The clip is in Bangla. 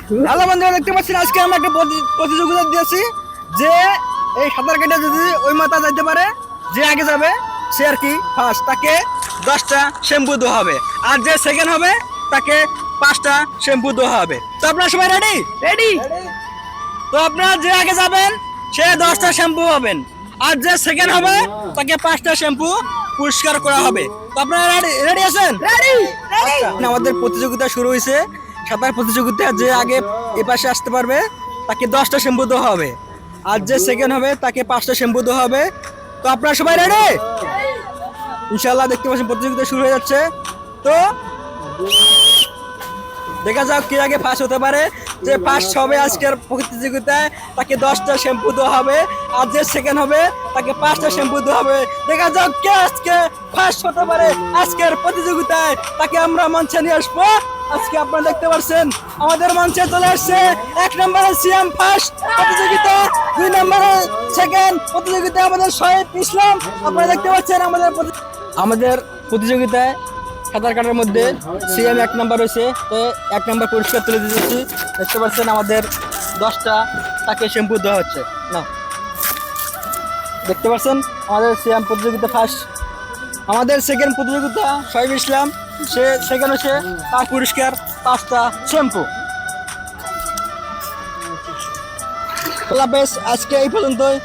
হ্যালো বন্ধুরা, দেখতে পাচ্ছেন আজকে আমরা একটা প্রতিযোগিতা দিয়েছি যে এই সাঁতার কেটে যদি ওই মাথা যাইতে পারে, যে আগে যাবে সে আর কি ফার্স্ট, তাকে 10টা শ্যাম্পু দেওয়া হবে। আর যে সেকেন্ড হবে তাকে 5টা শ্যাম্পু দেওয়া হবে। তো আপনারা সবাই রেডি? রেডি। তো আপনারা যে আগে যাবেন সে 10টা শ্যাম্পু পাবেন, আর যে সেকেন্ড হবে তাকে 5টা শ্যাম্পু পুরস্কার করা হবে। তো আপনারা রেডি রেডি আছেন? রেডি। আমাদের প্রতিযোগিতা শুরু হয়েছে। সাঁতার প্রতিযোগিতা যে আগে এ পাশে আসতে পারবে তাকে 10টা শ্যাম্পু দেওয়া হবে, আর যে সেকেন্ড হবে তাকে 5টা শ্যাম্পু দেওয়া হবে। তো আপনারা সবাই রেডি? ইনশাআল্লাহ দেখতে পাচ্ছেন প্রতিযোগিতা শুরু হয়ে যাচ্ছে। তো দেখা যাক কে আগে ফার্স্ট হতে পারে। যে ফার্স্ট হবে আজকের প্রতিযোগিতায় তাকে 10টা শ্যাম্পু দেওয়া হবে, আর যে সেকেন্ড হবে তাকে 5টা শ্যাম্পু দেওয়া হবে। দেখা যাক কে আজকে ফার্স্ট হতে পারে আজকের প্রতিযোগিতায়, তাকে আমরা মঞ্চে নিয়ে আসবো। আজকে আপনারা দেখতে পাচ্ছেন আমাদের মঞ্চে চলে আসছে 1 নম্বরে সিএম ফার্স্ট প্রতিযোগিতা, 2 নম্বরে সেকেন্ড প্রতিযোগিতা আমাদের শহীদ ইসলাম। আপনারা দেখতে পাচ্ছেন আমাদের প্রতিযোগিতায় সাঁতার কাটার মধ্যে সিএম 1 নাম্বার হয়েছে। তো 1 নাম্বার পরিষ্কার তুলে দিয়েছি। দেখতে পাচ্ছেন আমাদের 10টা তাকে শ্যাম্পু দেওয়া হচ্ছে না। দেখতে পাচ্ছেন আমাদের সিএম প্রতিযোগিতা ফার্স্ট। আমাদের সেকেন্ড প্রতিযোগিতা শহীদ ইসলাম, সে সেকেন্ড হচ্ছে, তার পুরস্কার 5টা শ্যাম্পু। আল্লাহ হাফেজ, আজকে এই পর্যন্তই।